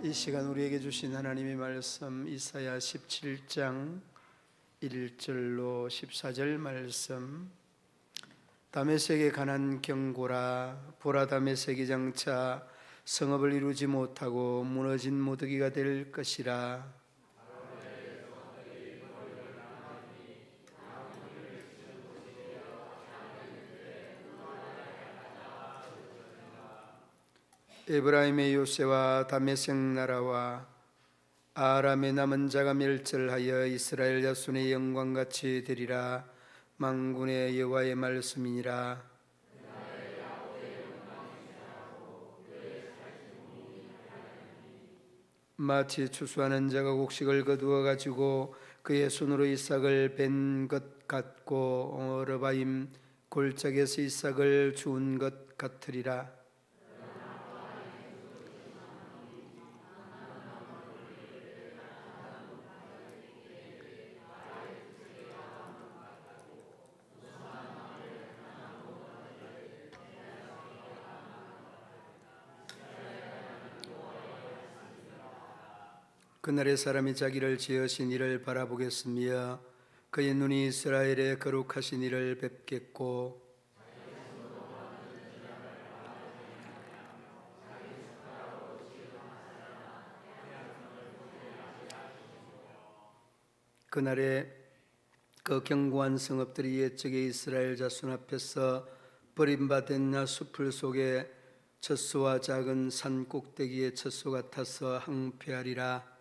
이 시간 우리에게 주신 하나님의 말씀 이사야 17장 1절로 14절 말씀. 다메섹에 관한 경고라. 보라, 다메섹이 장차 성읍을 이루지 못하고 무너진 무더기가 될 것이라. 에브라임의 요새와 다메섹 나라와 아람의 남은 자가 멸절하여 이스라엘 자손의 영광같이 되리라. 만군의 여호와의 말씀이니라. 마치 추수하는 자가 곡식을 거두어 가지고 그의 손으로 이삭을 벤 것 같고 르바임 골짜기에서 이삭을 주운 것 같으리라. 그날의 사람이 자기를 지으신 이를 바라보겠으며 그의 눈이 이스라엘의 거룩하신 이를 뵙겠고 그날에 그 견고한 성읍들이 옛적의 이스라엘 자손 앞에서 버림받은 숲을 속에 젖소와 작은 산 꼭대기의 젖소 같아서 항폐하리라.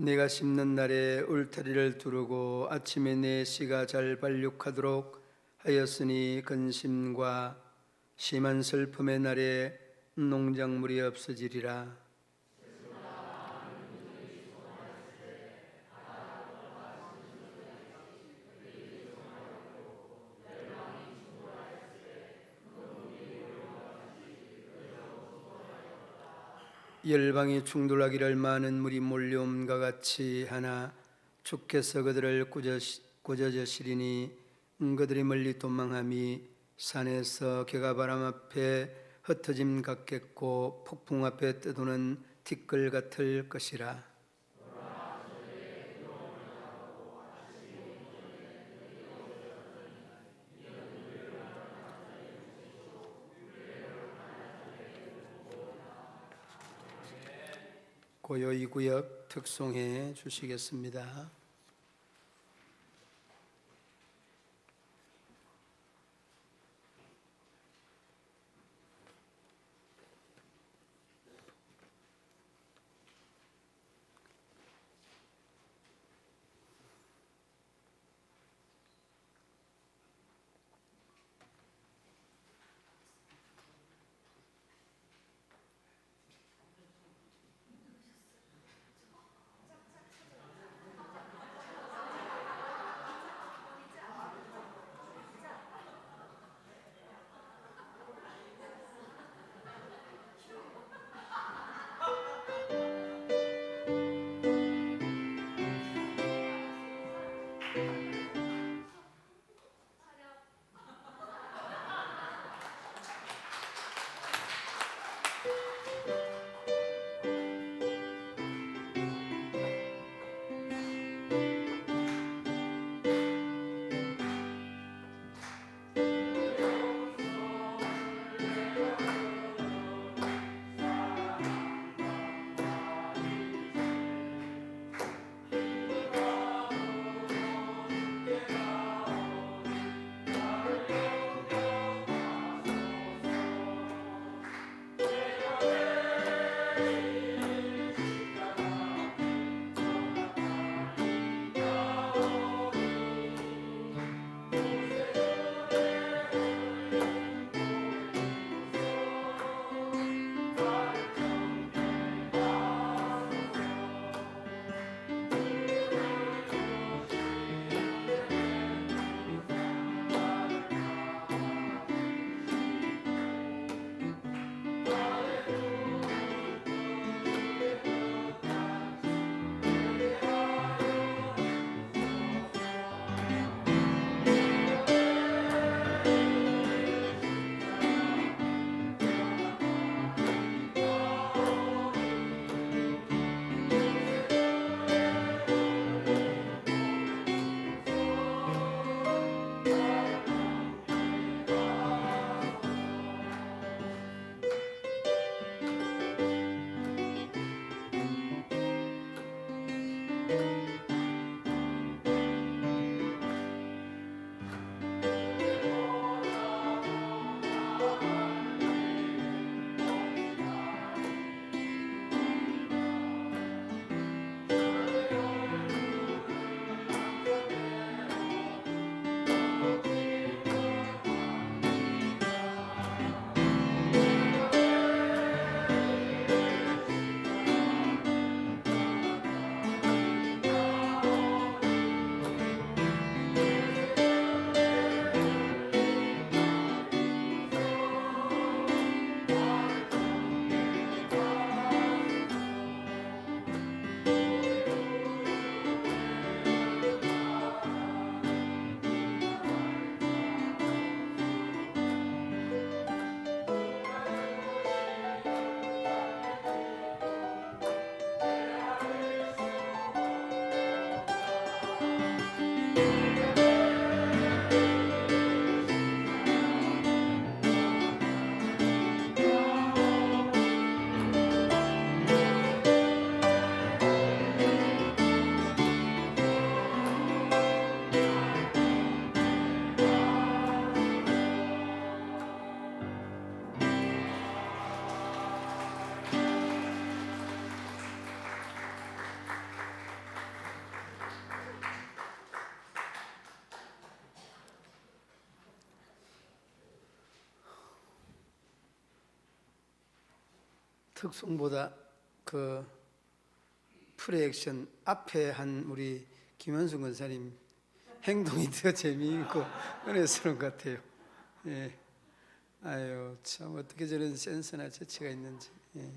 내가 심는 날에 울타리를 두르고 아침에 내 씨가 잘 발육하도록 하였으니 근심과 심한 슬픔의 날에 농작물이 없어지리라. 열방이 충돌하기를 많은 물이 몰려옴과 같이 하나 주께서 그들을 꾸짖으시리니 그들이 멀리 도망함이 산에서 개가 바람 앞에 흩어짐 같겠고 폭풍 앞에 떠도는 티끌 같을 것이라. 고요히 구역 특송해 주시겠습니다. 특송보다 그 프리액션 앞에 한 우리 김현숙 권사님 행동이 더 재미있고 은혜스러운 것 같아요. 예. 아유, 참 어떻게 저런 센스나 재치가 있는지. 예.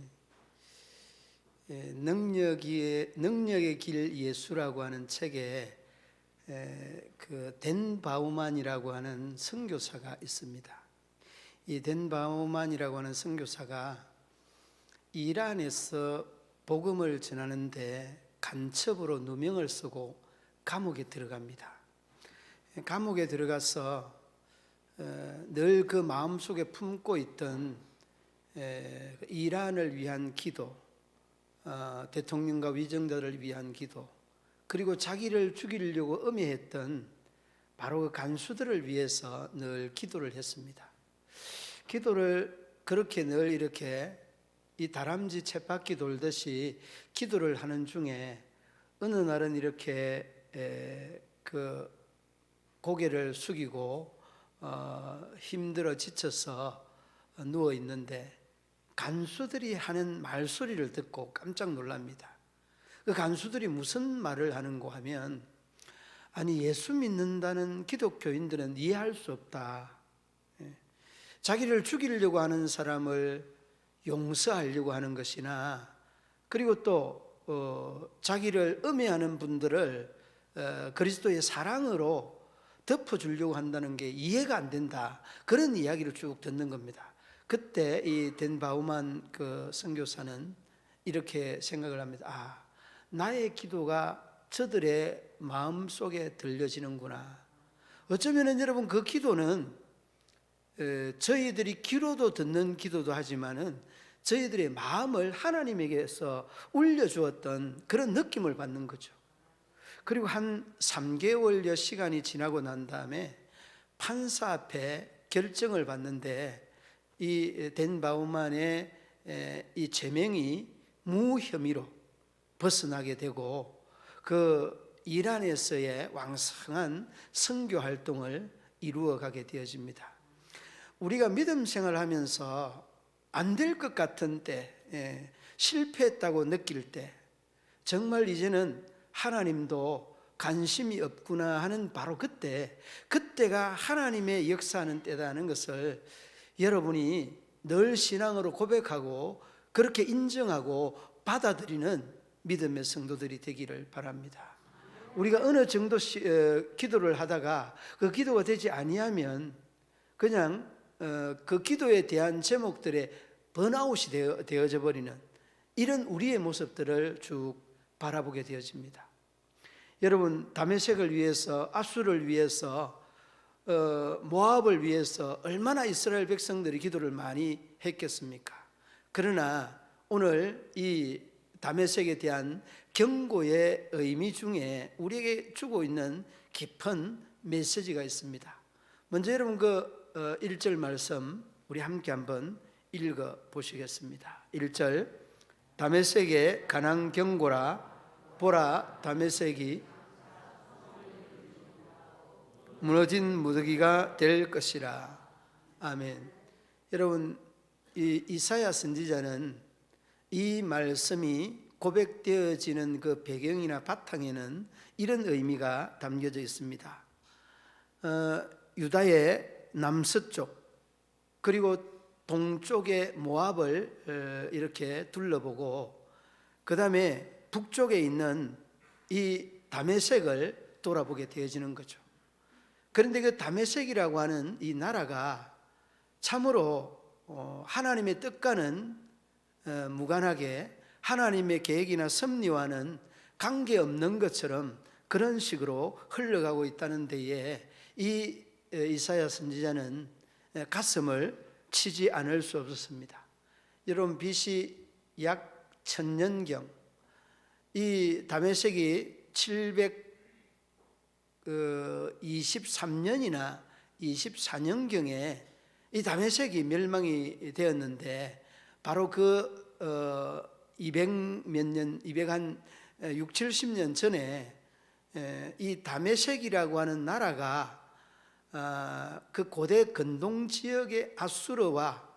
예, 능력의 길 예수라고 하는 책에 그 댄 바우만이라고 하는 선교사가 있습니다. 이 댄 바우만이라고 하는 선교사가 이란에서 복음을 전하는데 간첩으로 누명을 쓰고 감옥에 들어갑니다. 감옥에 들어가서 늘 그 마음속에 품고 있던 이란을 위한 기도, 대통령과 위정자를 위한 기도, 그리고 자기를 죽이려고 음해했던 바로 그 간수들을 위해서 늘 기도를 했습니다. 기도를 그렇게 늘 이렇게 이 다람쥐 쳇바퀴 돌듯이 기도를 하는 중에 어느 날은 이렇게 그 고개를 숙이고 힘들어 지쳐서 누워 있는데 간수들이 하는 말소리를 듣고 깜짝 놀랍니다. 그 간수들이 무슨 말을 하는고 하면, 아니 예수 믿는다는 기독교인들은 이해할 수 없다. 자기를 죽이려고 하는 사람을 용서하려고 하는 것이나, 그리고 또 자기를 음해하는 분들을 그리스도의 사랑으로 덮어주려고 한다는 게 이해가 안 된다. 그런 이야기를 쭉 듣는 겁니다. 그때 이 댄 바우만 그 선교사는 이렇게 생각을 합니다. 아, 나의 기도가 저들의 마음 속에 들려지는구나. 어쩌면 여러분 그 기도는 저희들이 귀로도 듣는 기도도 하지만은 저희들의 마음을 하나님에게서 울려주었던 그런 느낌을 받는 거죠. 그리고 한 3개월여 시간이 지나고 난 다음에 판사 앞에 결정을 받는데 이 댄 바우만의 이 제명이 무혐의로 벗어나게 되고 그 이란에서의 왕성한 선교 활동을 이루어가게 되어집니다. 우리가 믿음 생활하면서 안 될 것 같은 때, 실패했다고 느낄 때, 정말 이제는 하나님도 관심이 없구나 하는 바로 그때가 하나님의 역사하는 때다는 것을 여러분이 늘 신앙으로 고백하고 그렇게 인정하고 받아들이는 믿음의 성도들이 되기를 바랍니다. 우리가 어느 정도 기도를 하다가 그 기도가 되지 아니하면 그냥 그 기도에 대한 제목들의 번아웃이 되어져 버리는 이런 우리의 모습들을 쭉 바라보게 되어집니다. 여러분, 다메섹을 위해서, 아수를 위해서, 모압을 위해서 얼마나 이스라엘 백성들이 기도를 많이 했겠습니까? 그러나 오늘 이 다메섹에 대한 경고의 의미 중에 우리에게 주고 있는 깊은 메시지가 있습니다. 먼저 여러분 그 1절 말씀 우리 함께 한번 읽어 보시겠습니다. 1절, 다메섹에 관한 경고라. 보라, 다메섹이 무너진 무더기가 될 것이라. 아멘. 여러분, 이 이사야 선지자는 이 말씀이 고백되어지는 그 배경이나 바탕에는 이런 의미가 담겨져 있습니다. 유다의 남서쪽 그리고 동쪽의 모압을 이렇게 둘러보고 그 다음에 북쪽에 있는 이 다메섹을 돌아보게 되어지는 거죠. 그런데 그 다메섹이라고 하는 이 나라가 참으로 하나님의 뜻과는 무관하게 하나님의 계획이나 섭리와는 관계없는 것처럼 그런 식으로 흘러가고 있다는 데에 이 이사야 선지자는 가슴을 치지 않을 수 없었습니다. 여러분, BC 약 1000년경 이 다메섹이 723년이나 24년경에 이 다메섹이 멸망이 되었는데 바로 그 200몇 년, 200 70년 전에 이 다메섹이라고 하는 나라가 그 고대 근동 지역의 아수르와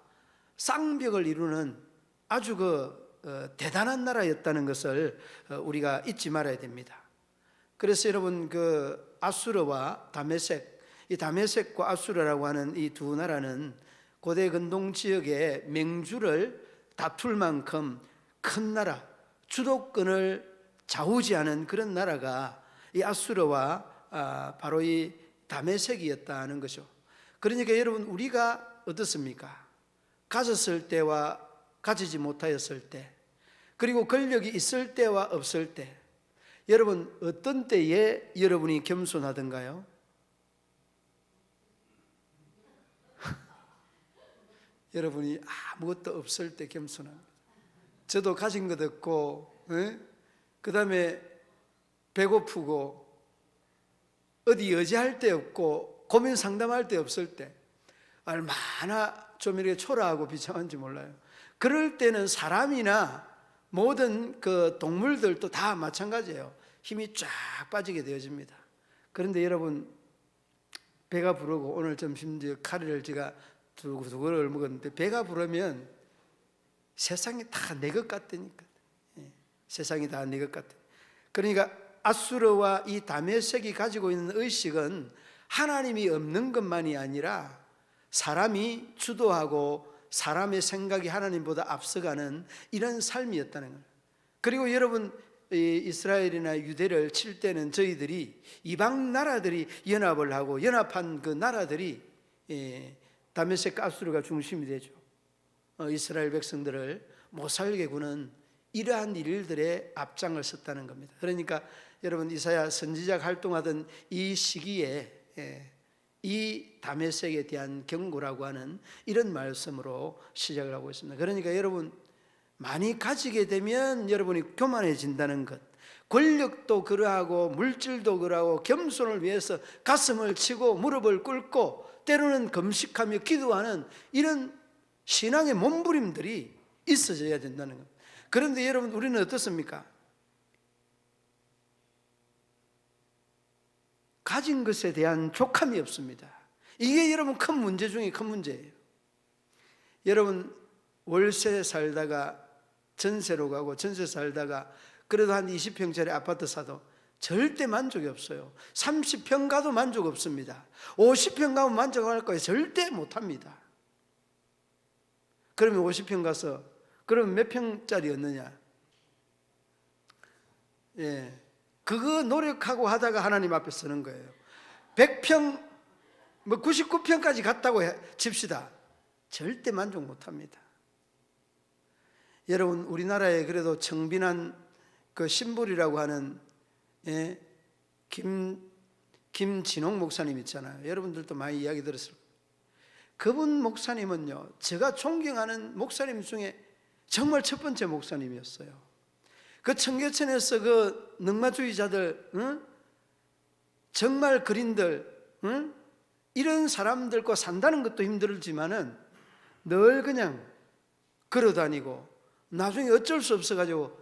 쌍벽을 이루는 아주 대단한 나라였다는 것을 우리가 잊지 말아야 됩니다. 그래서 여러분 아수르와 다메섹, 이 다메섹과 아수르라고 하는 이 두 나라는 고대 근동 지역의 맹주를 다툴 만큼 큰 나라, 주도권을 좌우지하는 그런 나라가 이 아수르와 바로 이 다메섹이었다는 것이죠. 그러니까 여러분, 우리가 어떻습니까? 가졌을 때와 가지지 못하였을 때, 그리고 권력이 있을 때와 없을 때, 여러분 어떤 때에 여러분이 겸손하던가요? 여러분이 아무것도 없을 때 겸손합니다. 저도 가진 것 없고, 그 다음에 배고프고, 어디 의지할 데 없고, 고민 상담할 데 없을 때, 얼마나 좀 이렇게 초라하고 비참한지 몰라요. 그럴 때는 사람이나 모든 동물들도 다 마찬가지예요. 힘이 쫙 빠지게 되어집니다. 그런데 여러분, 배가 부르고, 오늘 점심 카레를 제가 두 그릇을 먹었는데, 배가 부르면 세상이 다 내 것 같다니까. 세상이 다 내 것 같아. 그러니까 아수르와 이 다메섹이 가지고 있는 의식은 하나님이 없는 것만이 아니라 사람이 주도하고 사람의 생각이 하나님보다 앞서가는 이런 삶이었다는 거예요. 그리고 여러분, 이스라엘이나 유대를 칠 때는 저희들이 이방 나라들이 연합을 하고, 연합한 그 나라들이 다메섹 아수르가 중심이 되죠. 이스라엘 백성들을 못 살게 구는 이러한 일들에 앞장을 섰다는 겁니다. 그러니까 여러분, 이사야 선지자가 활동하던 이 시기에 이 다메섹에 대한 경고라고 하는 이런 말씀으로 시작을 하고 있습니다. 그러니까 여러분, 많이 가지게 되면 여러분이 교만해진다는 것, 권력도 그러하고 물질도 그러하고 겸손을 위해서 가슴을 치고 무릎을 꿇고 때로는 금식하며 기도하는 이런 신앙의 몸부림들이 있어져야 된다는 것. 그런데 여러분, 우리는 어떻습니까? 가진 것에 대한 족함이 없습니다. 이게 여러분 큰 문제 중에 큰 문제예요. 여러분, 월세 살다가 전세로 가고, 전세 살다가 그래도 한 20평짜리 아파트 사도 절대 만족이 없어요. 30평 가도 만족 없습니다. 50평 가면 만족할 거예요. 절대 못합니다. 그러면 50평 가서 그러면 몇 평짜리였느냐? 그거 노력하고 하다가 하나님 앞에 서는 거예요. 100평, 99평까지 갔다고 칩시다. 절대 만족 못합니다. 여러분, 우리나라에 그래도 청빈한 신불이라고 하는 김진홍 목사님 있잖아요. 여러분들도 많이 이야기 들었을 거예요. 그분 목사님은요, 제가 존경하는 목사님 중에 정말 첫 번째 목사님이었어요. 그 청계천에서 넉마주의자들, 정말 그린들, 이런 사람들과 산다는 것도 힘들지만은 늘 그냥 걸어다니고, 나중에 어쩔 수 없어가지고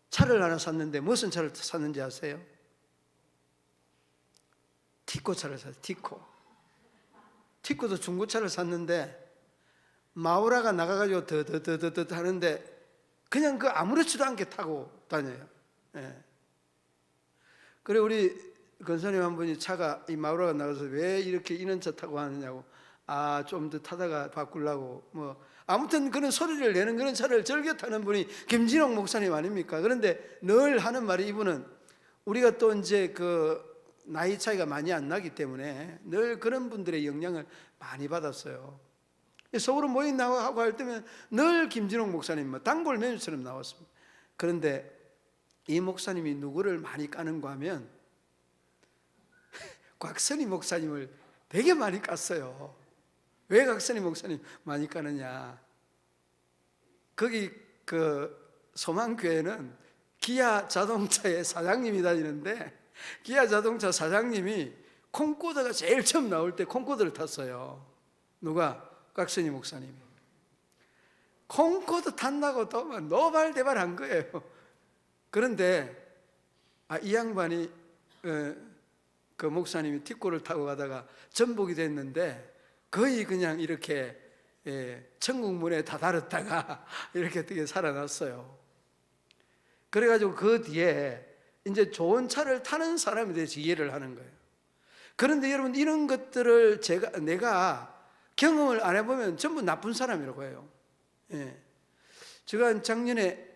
차를 하나 샀는데, 무슨 차를 샀는지 아세요? 티코 차를 샀어요. 티코도 중고차를 샀는데, 마우라가 나가가지고 더 하는데 그냥 아무렇지도 않게 타고 다녀요. 그래, 우리 권사님 한 분이 차가 이 마우라가 나가서 왜 이렇게 이런 차 타고 하느냐고, 좀 더 타다가 바꾸려고, 아무튼 그런 소리를 내는 그런 차를 즐겨 타는 분이 김진홍 목사님 아닙니까? 그런데 늘 하는 말이, 이분은 우리가 또 이제 나이 차이가 많이 안 나기 때문에 늘 그런 분들의 영향을 많이 받았어요. 서울은 모임 나가고 할 때면 늘 김진홍 목사님 단골 메뉴처럼 나왔습니다. 그런데 이 목사님이 누구를 많이 까는가 하면 곽선희 목사님을 되게 많이 깠어요. 왜 곽선희 목사님 많이 까느냐? 거기 소망교회는 기아 자동차의 사장님이 다니는데, 기아 자동차 사장님이 콩코더가 제일 처음 나올 때 콩코더를 탔어요. 누가? 곽선희 목사님이. 콩코더 탄다고 또 노발대발한 거예요. 그런데 이 양반이 목사님이 티코를 타고 가다가 전복이 됐는데 거의 그냥 이렇게 천국 문에 다다랐다가 이렇게 어떻게 살아났어요. 그래가지고 그 뒤에 이제 좋은 차를 타는 사람에 대해서 이해를 하는 거예요. 그런데 여러분, 이런 것들을 내가 경험을 안 해보면 전부 나쁜 사람이라고 해요. 제가 작년에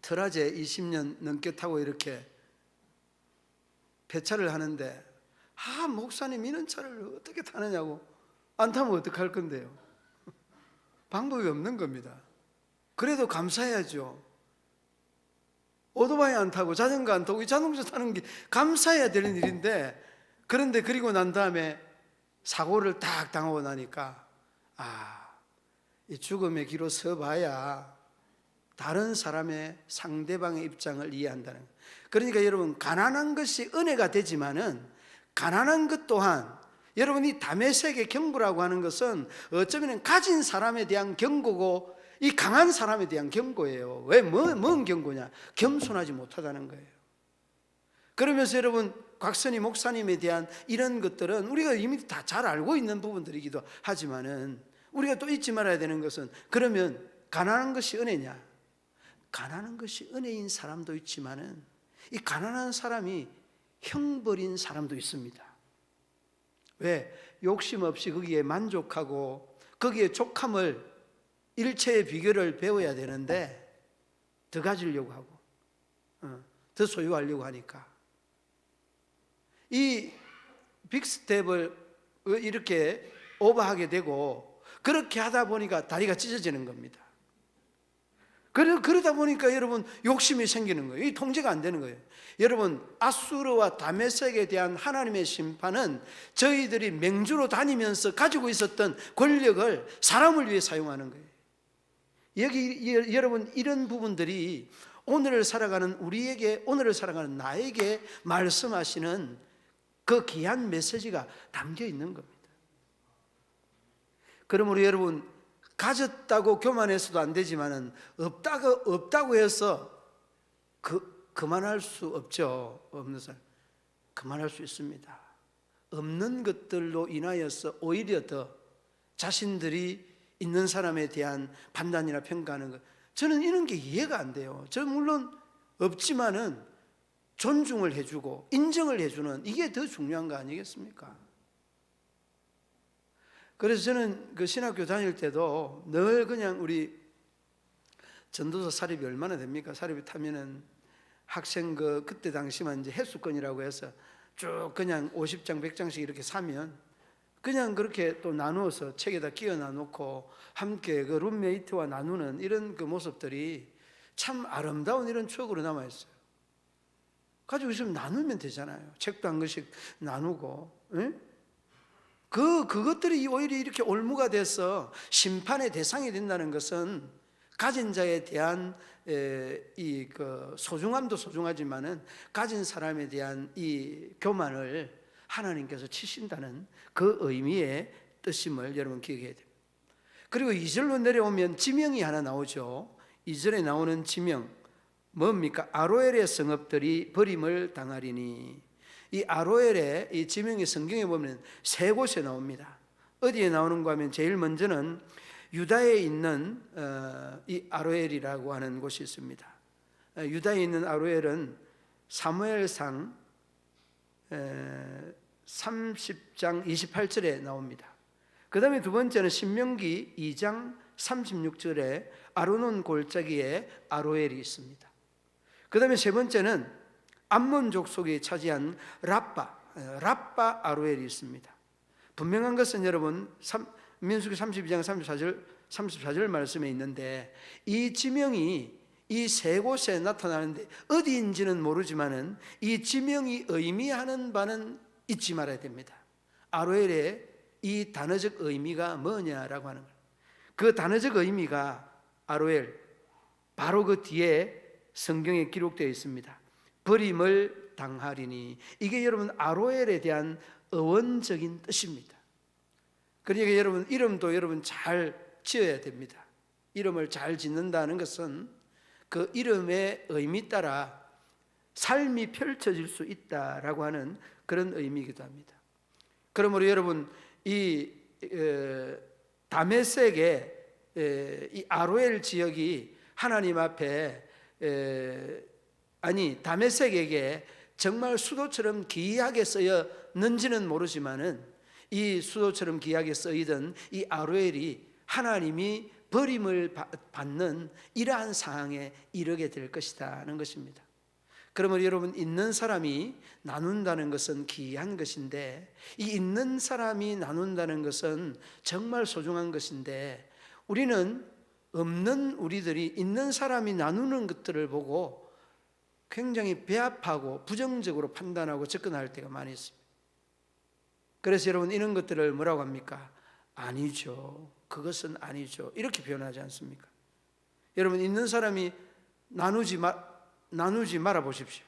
트라제 20년 넘게 타고 이렇게 배차를 하는데, 목사님 이런 차를 어떻게 타느냐고. 안 타면 어떡할 건데요? 방법이 없는 겁니다. 그래도 감사해야죠. 오토바이 안 타고 자전거 안 타고 이 자동차 타는 게 감사해야 되는 일인데, 그런데 그리고 난 다음에 사고를 딱 당하고 나니까 이 죽음의 길로 서봐야 다른 사람의 상대방의 입장을 이해한다는 거예요. 그러니까 여러분, 가난한 것이 은혜가 되지만은 가난한 것 또한, 여러분이 다메섹의 경고라고 하는 것은 어쩌면 가진 사람에 대한 경고고 이 강한 사람에 대한 경고예요. 왜? 뭔 경고냐? 겸손하지 못하다는 거예요. 그러면서 여러분, 곽선희 목사님에 대한 이런 것들은 우리가 이미 다 잘 알고 있는 부분들이기도 하지만은, 우리가 또 잊지 말아야 되는 것은, 그러면 가난한 것이 은혜냐? 가난한 것이 은혜인 사람도 있지만은 이 가난한 사람이 형벌인 사람도 있습니다. 왜? 욕심 없이 거기에 만족하고 거기에 족함을, 일체의 비결을 배워야 되는데 더 가지려고 하고 더 소유하려고 하니까 이 빅스텝을 이렇게 오버하게 되고, 그렇게 하다 보니까 다리가 찢어지는 겁니다. 그러다 보니까 여러분, 욕심이 생기는 거예요. 이 통제가 안 되는 거예요. 여러분, 아수르와 다메섹에 대한 하나님의 심판은 저희들이 맹주로 다니면서 가지고 있었던 권력을 사람을 위해 사용하는 거예요. 여러분, 이런 부분들이 오늘을 살아가는 우리에게, 오늘을 살아가는 나에게 말씀하시는 그 귀한 메시지가 담겨 있는 겁니다. 그러므로 여러분, 가졌다고 교만해서도 안 되지만은 없다고 해서 그만할 수 없죠. 없는 사람 그만할 수 있습니다. 없는 것들로 인하여서 오히려 더 자신들이 있는 사람에 대한 판단이나 평가하는 것, 저는 이런 게 이해가 안 돼요. 저 물론 없지만은 존중을 해주고 인정을 해주는, 이게 더 중요한 거 아니겠습니까? 그래서 저는 그 신학교 다닐 때도 늘 그냥, 우리 전도서 사립이 얼마나 됩니까? 사립이 타면은 학생 그때 당시만 이제 해수권이라고 해서 쭉 그냥 50장 100장씩 이렇게 사면 그냥 그렇게 또 나누어서 책에다 끼워 놔놓고 함께 그 룸메이트와 나누는 이런 그 모습들이 참 아름다운 이런 추억으로 남아있어요. 가지고 있으면 나누면 되잖아요. 책도 한 권씩 나누고. 응? 그것들이 오히려 이렇게 올무가 돼서 심판의 대상이 된다는 것은 가진 자에 대한 그 소중함도 소중하지만은 가진 사람에 대한 이 교만을 하나님께서 치신다는 그 의미의 뜻임을 여러분 기억해야 됩니다. 그리고 2절로 내려오면 지명이 하나 나오죠. 2절에 나오는 지명 뭡니까? 아로엘의 성읍들이 버림을 당하리니. 이 아로엘의 이 지명이 성경에 보면 세 곳에 나옵니다. 어디에 나오는가 하면 제일 먼저는 유다에 있는 이 아로엘이라고 하는 곳이 있습니다. 유다에 있는 아로엘은 사무엘상 30장 28절에 나옵니다. 그 다음에 두 번째는 신명기 2장 36절에 아르논 골짜기에 아로엘이 있습니다. 그 다음에 세 번째는 암몬 족속이 차지한 라빠 아로엘이 있습니다. 분명한 것은 여러분 민수기 32장 34절 말씀에 있는데, 이 지명이 이 세 곳에 나타나는데 어디인지는 모르지만은 이 지명이 의미하는 바는 잊지 말아야 됩니다. 아로엘의 이 단어적 의미가 뭐냐라고 하는 거예요. 그 단어적 의미가 아로엘, 바로 그 뒤에 성경에 기록되어 있습니다. 버림을 당하리니. 이게 여러분 아로엘에 대한 어원적인 뜻입니다. 그러니까 여러분 이름도 여러분 잘 지어야 됩니다. 이름을 잘 짓는다는 것은 그 이름의 의미 따라 삶이 펼쳐질 수 있다라고 하는 그런 의미이기도 합니다. 그러므로 여러분 이 다메섹의 이 아로엘 지역이 하나님 앞에 다메섹에게 정말 수도처럼 귀하게 쓰였는지는 모르지만은 이 수도처럼 귀하게 쓰이던 이 아로엘이 하나님이 버림을 받는 이러한 상황에 이르게 될 것이라는 것입니다. 그러면 여러분, 있는 사람이 나눈다는 것은 귀한 것인데, 이 있는 사람이 나눈다는 것은 정말 소중한 것인데, 우리는 없는 우리들이 있는 사람이 나누는 것들을 보고 굉장히 배합하고 부정적으로 판단하고 접근할 때가 많이 있습니다. 그래서 여러분, 이런 것들을 뭐라고 합니까? 아니죠, 그것은 아니죠, 이렇게 표현하지 않습니까? 여러분, 있는 사람이 나누지 말아 보십시오.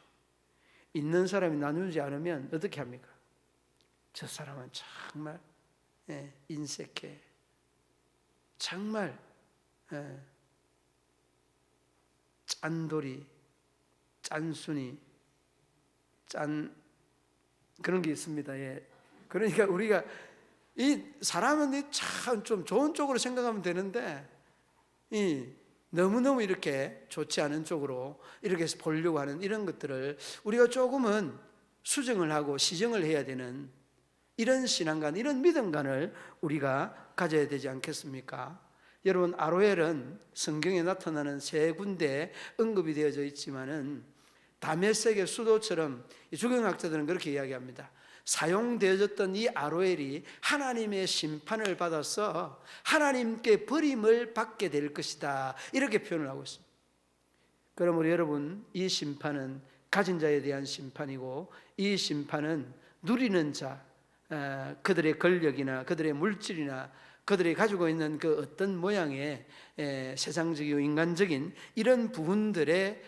있는 사람이 나누지 않으면 어떻게 합니까? 저 사람은 정말 인색해, 정말 짠돌이, 짠순이, 그런 게 있습니다. 그러니까 우리가 이 사람은 참 좀 좋은 쪽으로 생각하면 되는데, 너무너무 이렇게 좋지 않은 쪽으로 이렇게 해서 보려고 하는 이런 것들을 우리가 조금은 수정을 하고 시정을 해야 되는 이런 신앙관, 이런 믿음관을 우리가 가져야 되지 않겠습니까? 여러분, 아로엘은 성경에 나타나는 세 군데 언급이 되어져 있지만은 다메섹의 수도처럼 주경학자들은 그렇게 이야기합니다. 사용되어졌던 이 아로엘이 하나님의 심판을 받아서 하나님께 버림을 받게 될 것이다, 이렇게 표현을 하고 있습니다. 그러므로 여러분, 이 심판은 가진 자에 대한 심판이고, 이 심판은 누리는 자, 그들의 권력이나 그들의 물질이나 그들이 가지고 있는 그 어떤 모양의 세상적이고 인간적인 이런 부분들에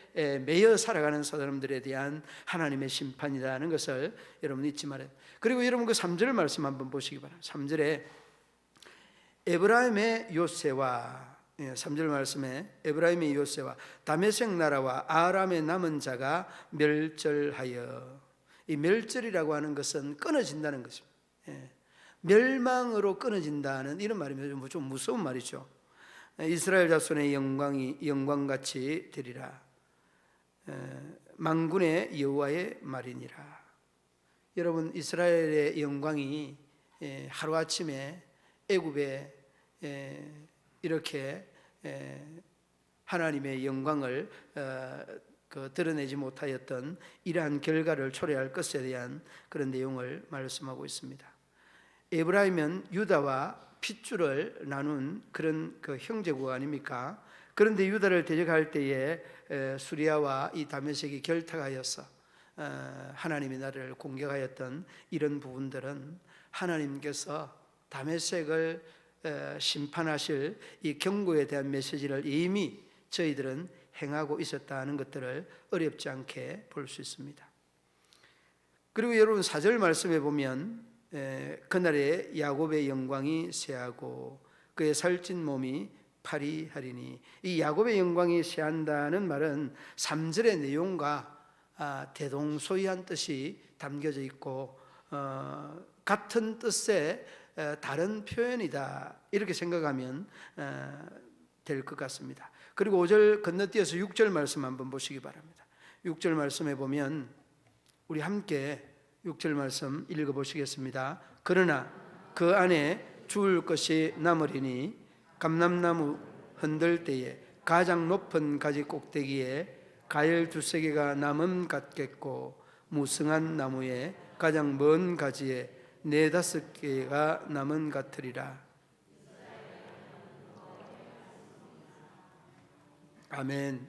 매여 살아가는 사람들에 대한 하나님의 심판이라는 것을 여러분 잊지 말아요. 그리고 여러분, 그 3절 말씀 한번 보시기 바랍니다. 3절에 에브라임의 요새와 3절 말씀에 에브라임의 요새와 다메섹 나라와 아람의 남은 자가 멸절하여, 이 멸절이라고 하는 것은 끊어진다는 것입니다. 멸망으로 끊어진다는 이런 말이면 좀 무서운 말이죠. 이스라엘 자손의 영광이 영광같이 되리라, 만군의 여호와의 말이니라. 여러분, 이스라엘의 영광이 하루아침에 애굽에 이렇게 하나님의 영광을 드러내지 못하였던 이러한 결과를 초래할 것에 대한 그런 내용을 말씀하고 있습니다. 에브라임은 유다와 핏줄을 나눈 그런 그 형제국 아닙니까? 그런데 유다를 대적할 때에 수리아와 이 다메섹이 결탁하여서 하나님의 나라를 공격하였던 이런 부분들은 하나님께서 다메섹을 심판하실 이 경고에 대한 메시지를 이미 저희들은 행하고 있었다는 것들을 어렵지 않게 볼 수 있습니다. 그리고 여러분, 4절 말씀에 보면 그날에 야곱의 영광이 쇠하고 그의 살찐 몸이 파리하리니, 이 야곱의 영광이 쇠한다는 말은 3절의 내용과 대동소이한 뜻이 담겨져 있고 같은 뜻의 다른 표현이다, 이렇게 생각하면 될 것 같습니다. 그리고 5절 건너뛰어서 6절 말씀 한번 보시기 바랍니다. 6절 말씀에 보면 우리 함께 6절 말씀 읽어보시겠습니다. 그러나 그 안에 죽을 것이 남으리니 감람나무 흔들 때에 가장 높은 가지 꼭대기에 가열 두세 개가 남음 같겠고, 무성한 나무에 가장 먼 가지에 4-5개가 남은 같으리라. 아멘.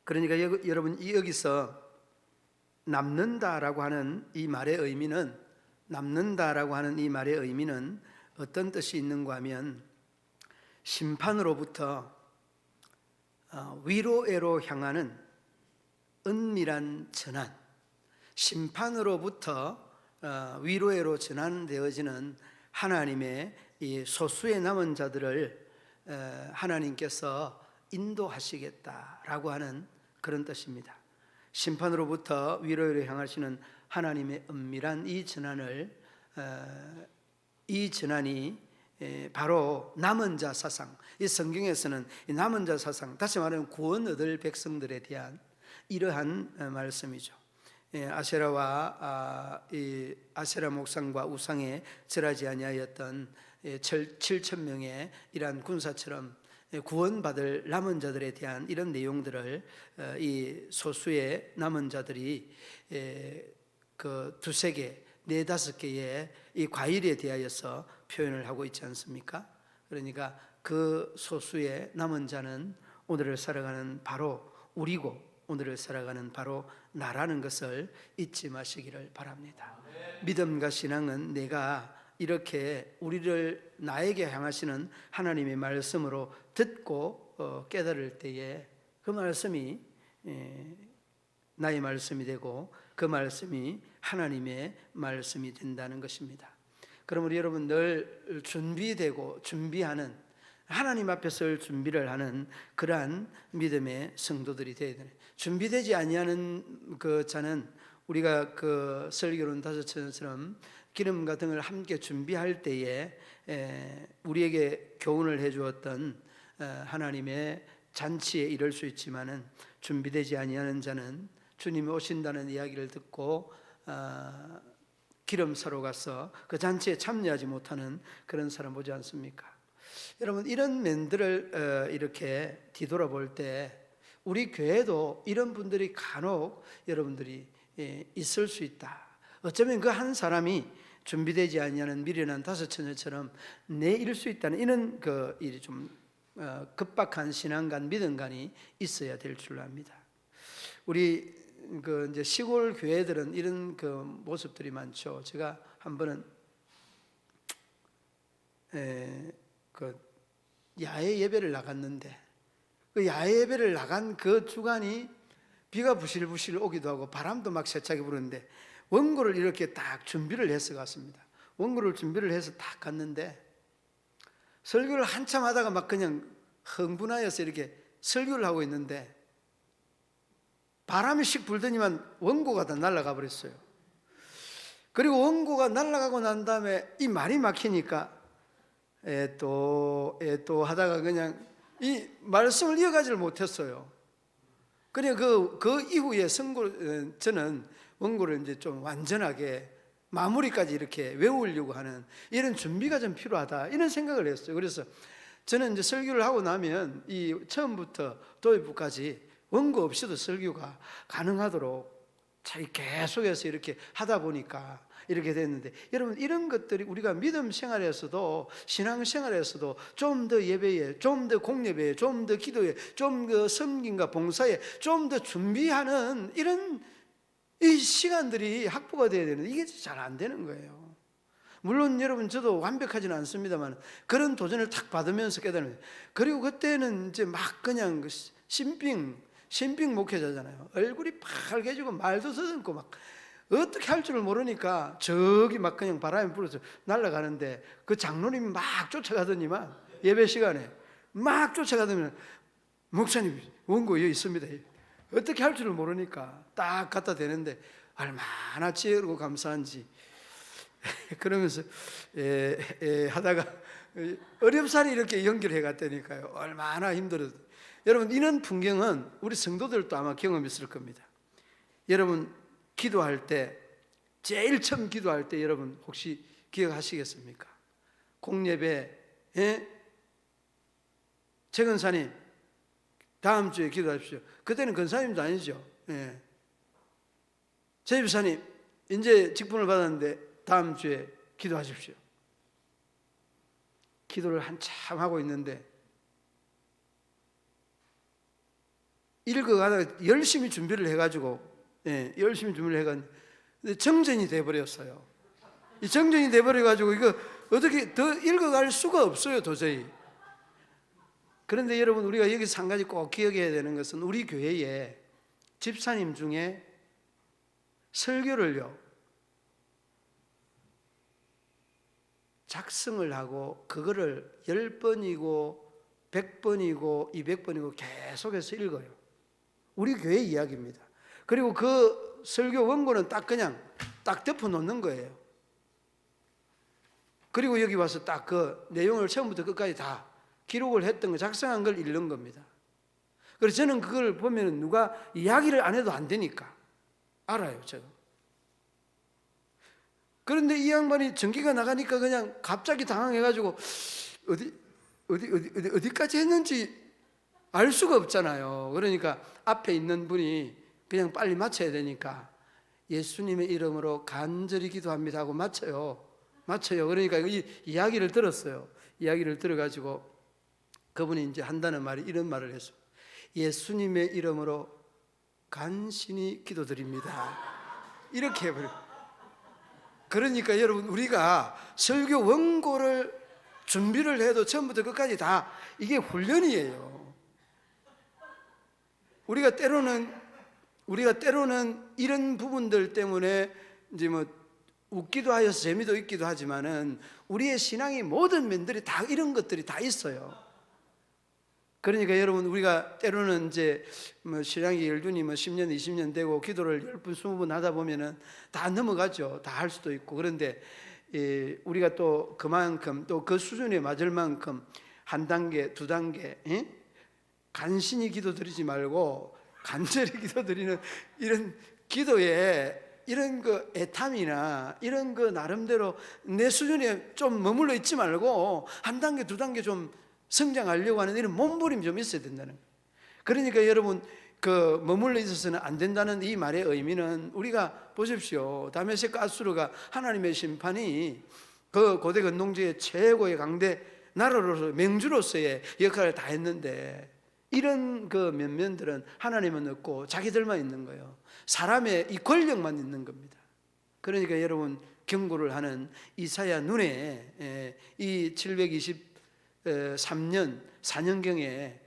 그러니까 여러분, 여기서 남는다라고 하는 이 말의 의미는, 어떤 뜻이 있는가 하면, 심판으로부터 위로애로 향하는 은밀한 전환, 심판으로부터 위로애로 전환되어지는 하나님의 이 소수의 남은 자들을 하나님께서 인도하시겠다라고 하는 그런 뜻입니다. 심판으로부터 위로로 향하시는 하나님의 은밀한 이 전환이 바로 남은 자 사상, 이 성경에서는 이 남은 자 사상, 다시 말하면 구원 얻을 백성들에 대한 이러한 말씀이죠. 아세라와 이 아세라 목상과 우상에 절하지 아니하였던 7천 명의 이러한 군사처럼 구원받을 남은 자들에 대한 이런 내용들을 이 소수의 남은 자들이 그 두세 개, 네다섯 개의 이 과일에 대하여서 표현을 하고 있지 않습니까? 그러니까 그 소수의 남은 자는 오늘을 살아가는 바로 우리고, 오늘을 살아가는 바로 나라는 것을 잊지 마시기를 바랍니다. 믿음과 신앙은 내가 이렇게 우리를 나에게 향하시는 하나님의 말씀으로 듣고 깨달을 때에 그 말씀이 나의 말씀이 되고 그 말씀이 하나님의 말씀이 된다는 것입니다. 그러므로 여러분 늘 준비되고 준비하는, 하나님 앞에 설 준비를 하는 그러한 믿음의 성도들이 되어야 되는, 준비되지 아니하는 그 자는 우리가 그 설교론 다섯처럼 기름과 등을 함께 준비할 때에 우리에게 교훈을 해주었던 하나님의 잔치에 이를 수 있지만은, 준비되지 아니하는 자는 주님이 오신다는 이야기를 듣고 기름 사러 가서 그 잔치에 참여하지 못하는 그런 사람 보지 않습니까? 여러분, 이런 면들을 이렇게 뒤돌아볼 때 우리 교회도 이런 분들이 간혹 여러분들이 있을 수 있다. 어쩌면 그 한 사람이 준비되지 아니하는 미련한 다섯 처녀처럼 내일 수 있다는 이런 그 일이 좀 급박한 신앙관, 믿음관이 있어야 될 줄로 압니다. 우리 그 이제 시골 교회들은 이런 그 모습들이 많죠. 제가 한 번은 그 야외 예배를 나갔는데, 그 야외 예배를 나간 그 주간이 비가 부실부실 오기도 하고 바람도 막 세차게 부는데 원고를 이렇게 딱 준비를 해서 갔습니다. 원고를 준비를 해서 딱 갔는데 설교를 한참 하다가 막 그냥 흥분하여서 이렇게 설교를 하고 있는데 바람이 씩 불더니만 원고가 다 날아가 버렸어요. 그리고 원고가 날아가고 난 다음에 이 말이 막히니까 또 하다가 그냥 이 말씀을 이어가지를 못했어요. 그래 그 이후에 저는 원고를 이제 좀 완전하게 마무리까지 이렇게 외우려고 하는 이런 준비가 좀 필요하다, 이런 생각을 했어요. 그래서 저는 이제 설교를 하고 나면 이 처음부터 도입부까지 원고 없이도 설교가 가능하도록 잘 계속해서 이렇게 하다 보니까 이렇게 됐는데, 여러분 이런 것들이 우리가 믿음 생활에서도 신앙 생활에서도 좀 더 예배에, 좀 더 공예배에, 좀 더 기도에, 좀 더 섬김과 봉사에 좀 더 준비하는 이런 이 시간들이 확보가 돼야 되는데 이게 잘 안 되는 거예요. 물론 여러분 저도 완벽하지는 않습니다만 그런 도전을 탁 받으면서 깨달은 거예요. 그리고 그때는 이제 막 그냥 그 신빙 목회자잖아요. 얼굴이 빨개지고 말도 더듬고 막 어떻게 할 줄을 모르니까 저기 막 그냥 바람이 불어서 날아가는데 그 장로님이 막 쫓아가더니만 예배 시간에 막 쫓아가더니 목사님 원고 여기 있습니다. 어떻게 할 줄을 모르니까 딱 갖다 대는데 얼마나 지혜롭고 감사한지 그러면서 하다가 어렵사리 이렇게 연결해 갔다니까요. 얼마나 힘들어도. 여러분 이런 풍경은 우리 성도들도 아마 경험했을 겁니다. 여러분 기도할 때, 제일 처음 기도할 때 여러분 혹시 기억하시겠습니까? 공예배 최 근사님 다음 주에 기도하십시오. 그때는 근사님도 아니죠. 최 집사님 이제 직분을 받았는데 다음 주에 기도하십시오. 기도를 한참 하고 있는데 읽어가다가 열심히 준비를 해가지고 열심히 준비를 해가지고 정전이 돼버렸어요. 이 정전이 돼버려가지고 이거 어떻게 더 읽어갈 수가 없어요 도저히. 그런데 여러분 우리가 여기서 한 가지 꼭 기억해야 되는 것은 우리 교회에 집사님 중에 설교를요 작성을 하고 그거를 10번이고 100번이고 200번이고 계속해서 읽어요. 우리 교회 이야기입니다. 그리고 그 설교 원고는 딱 그냥 딱 덮어 놓는 거예요. 그리고 여기 와서 딱 그 내용을 처음부터 끝까지 다 기록을 했던 거, 작성한 걸 읽는 겁니다. 그래서 저는 그걸 보면 누가 이야기를 안 해도 안 되니까 알아요, 제가. 그런데 이 양반이 전기가 나가니까 그냥 갑자기 당황해가지고 어디까지 했는지 알 수가 없잖아요. 그러니까 앞에 있는 분이 그냥 빨리 마쳐야 되니까 예수님의 이름으로 간절히 기도합니다 하고 마쳐요. 그러니까 이 이야기를 들었어요. 이야기를 들어가지고 그분이 이제 한다는 말이 이런 말을 했어요. 예수님의 이름으로 간신히 기도드립니다. 이렇게 해버려요. 그러니까 여러분, 우리가 설교 원고를 준비를 해도 처음부터 끝까지 다 이게 훈련이에요. 우리가 때로는 이런 부분들 때문에 이제 뭐 웃기도 하여서 재미도 있기도 하지만은 우리의 신앙의 모든 면들이 다 이런 것들이 다 있어요. 그러니까 여러분, 우리가 때로는 이제 뭐 신앙이 열둔이 뭐 10년, 20년 되고 기도를 10분, 20분 하다 보면은 다 넘어가죠. 다 할 수도 있고. 그런데 우리가 또 그만큼 또 그 수준에 맞을 만큼 한 단계, 두 단계 간신히 기도드리지 말고 간절히 기도드리는 이런 기도에 이런 그 애탐이나 이런 그 나름대로 내 수준에 좀 머물러 있지 말고 한 단계, 두 단계 좀 성장하려고 하는 이런 몸부림이 좀 있어야 된다는 거예요. 그러니까 여러분, 그 머물러 있어서는 안 된다는 이 말의 의미는, 우리가 보십시오. 다메섹과 아수르가 하나님의 심판이 그 고대 근동지의 최고의 강대 나라로서 맹주로서의 역할을 다 했는데, 이런 그 면면들은 하나님은 없고 자기들만 있는 거예요. 사람의 이 권력만 있는 겁니다. 그러니까 여러분, 경고를 하는 이사야 눈에 이 723년 4년경에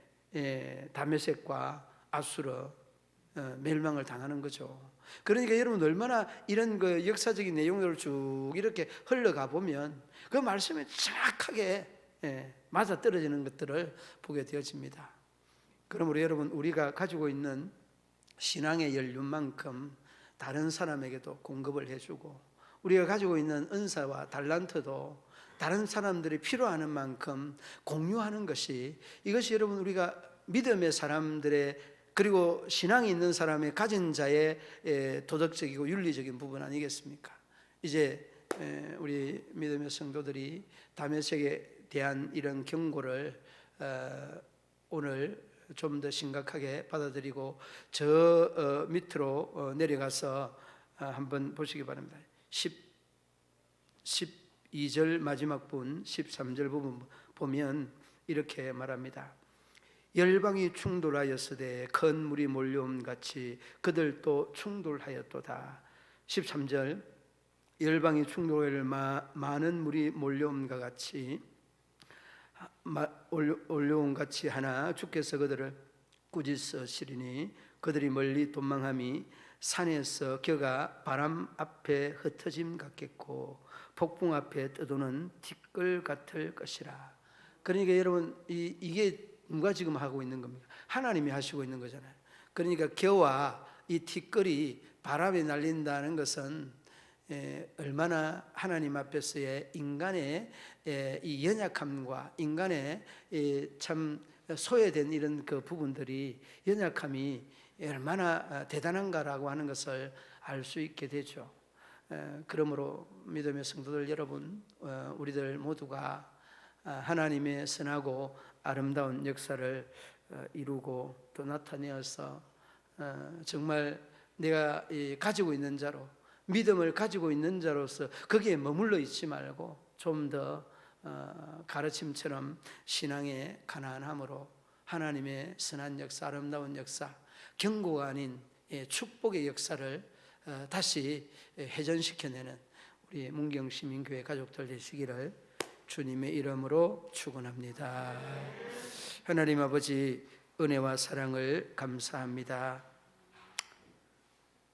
다메섹과 아수르 멸망을 당하는 거죠. 그러니까 여러분, 얼마나 이런 그 역사적인 내용들을 쭉 이렇게 흘러가 보면 그 말씀에 정확하게 맞아떨어지는 것들을 보게 되어집니다. 그러므로 여러분, 우리가 가지고 있는 신앙의 연륜만큼 다른 사람에게도 공급을 해주고, 우리가 가지고 있는 은사와 달란트도 다른 사람들이 필요하는 만큼 공유하는 것이, 이것이 여러분, 우리가 믿음의 사람들의, 그리고 신앙이 있는 사람의, 가진 자의 도덕적이고 윤리적인 부분 아니겠습니까? 이제 우리 믿음의 성도들이 다메섹에 대한 이런 경고를 오늘 좀 더 심각하게 받아들이고 저 밑으로 내려가서 한번 보시기 바랍니다. 12절 마지막 분, 13절 부분 보면 이렇게 말합니다. 열방이 충돌하였으되 큰 물이 몰려옴 같이 그들도 충돌하였도다. 13절, 열방이 충돌하여 많은 물이 몰려옴과 같이 올려온 같이 하나 주께서 그들을 꾸짖으시리니 그들이 멀리 도망함이 산에서 겨가 바람 앞에 흩어짐 같겠고 폭풍 앞에 떠도는 티끌 같을 것이라. 그러니까 여러분, 이게 누가 지금 하고 있는 겁니까? 하나님이 하시고 있는 거잖아요. 그러니까 겨와 이 티끌이 바람에 날린다는 것은 얼마나 하나님 앞에서의 인간의 이 연약함과 인간의 참 소외된 이런 그 부분들이, 연약함이 얼마나 대단한가라고 하는 것을 알 수 있게 되죠. 그러므로 믿음의 성도들 여러분, 우리들 모두가 하나님의 선하고 아름다운 역사를 이루고 또 나타내어서 정말 내가 가지고 있는 자로, 믿음을 가지고 있는 자로서 거기에 머물러 있지 말고 좀 더 가르침처럼 신앙의 가난함으로 하나님의 선한 역사, 아름다운 역사, 경고가 아닌 축복의 역사를 다시 회전시켜내는 우리 문경시민교회 가족들 되시기를 주님의 이름으로 축원합니다. 하나님 아버지, 은혜와 사랑을 감사합니다.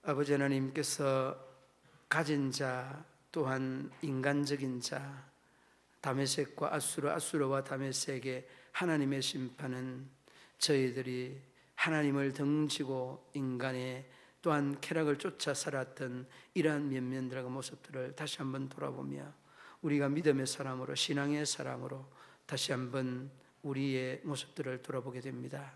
아버지 하나님께서 가진 자, 또한 인간적인 자, 다메섹과 아수르와 다메섹의 하나님의 심판은 저희들이 하나님을 등지고 인간의 또한 쾌락을 쫓아 살았던 이러한 면면들과 모습들을 다시 한번 돌아보며 우리가 믿음의 사람으로, 신앙의 사람으로 다시 한번 우리의 모습들을 돌아보게 됩니다.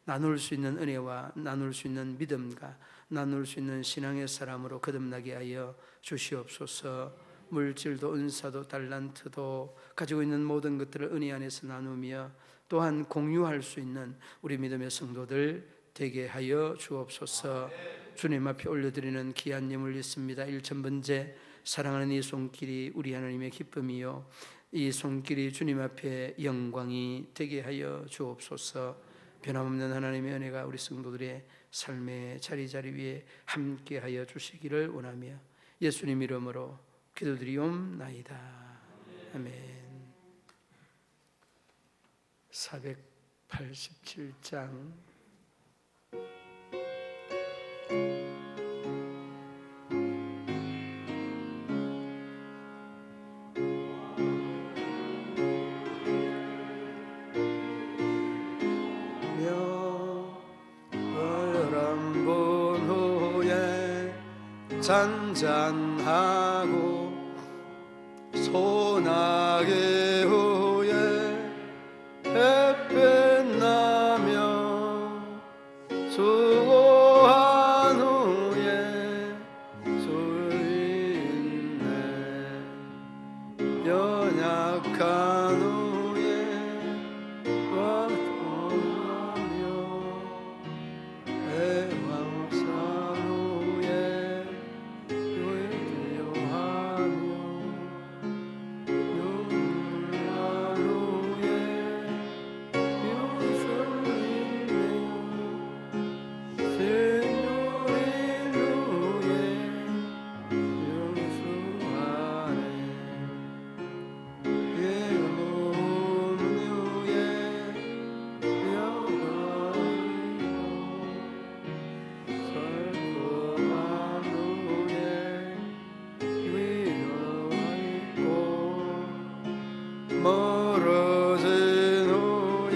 나눌 수 있는 은혜와 나눌 수 있는 믿음과 나눌 수 있는 신앙의 사람으로 거듭나게 하여 주시옵소서. 물질도 은사도 달란트도 가지고 있는 모든 것들을 은혜 안에서 나누며 또한 공유할 수 있는 우리 믿음의 성도들 되게 하여 주옵소서. 주님 앞에 올려드리는 귀한 예물 있습니다. 1,000번째 사랑하는 이 손길이 우리 하나님의 기쁨이요 이 손길이 주님 앞에 영광이 되게 하여 주옵소서. 변함없는 하나님의 은혜가 우리 성도들의 삶의 자리자리 위에 함께하여 주시기를 원하며 예수님 이름으로 기도드리옵나이다. 아멘. 487장 잔잔하고 소나게 후에 햇빛 나며 수고한 후에 주인네 연약한 후에 와통하며 애왕산 후에 멀어진 후에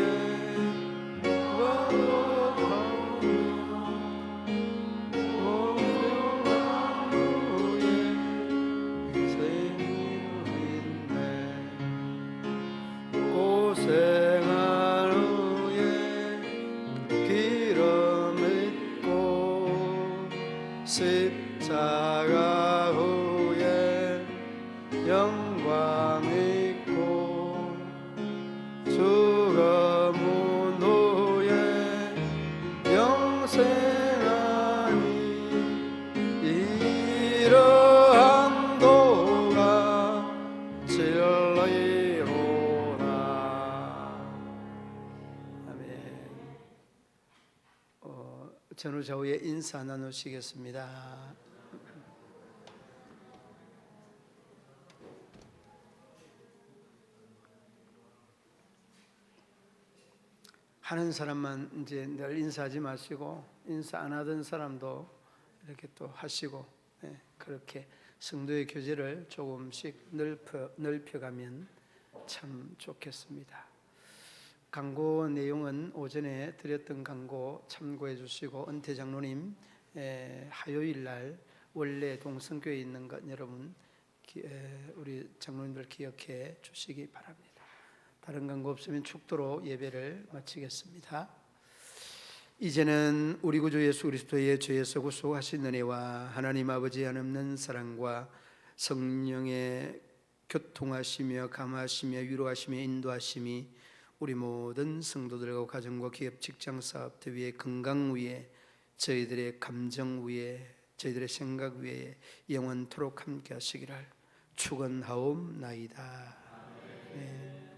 오묘한 후에 생명있네 고생한 후에 기름 있고 십자가 후에 영광 있고 죽음은 후에 영생하니 이러한 도가 진리로다. 아멘. 전후 좌우에 인사 나누시겠습니다. 하는 사람만 이제 늘 인사하지 마시고 인사 안 하던 사람도 이렇게 또 하시고 그렇게 성도의 교제를 조금씩 넓혀가면 참 좋겠습니다. 강고 내용은 오전에 드렸던 강고 참고해 주시고 은퇴 장로님 화요일 날 원래 동성교회에 있는 것 여러분 우리 장로님들 기억해 주시기 바랍니다. 다른 강고 없으면 축도로 예배를 마치겠습니다. 이제는 우리 구주 예수 그리스도의 죄에서 구속하신 은혜와 하나님 아버지의 한없는 사랑과 성령의 교통하시며 감하시며 위로하시며 인도하심이 우리 모든 성도들과 가정과 기업 직장 사업들 위에 건강 위에 저희들의 감정 위에 저희들의 생각 위에 영원토록 함께 하시기를 축원하옵나이다. 아멘.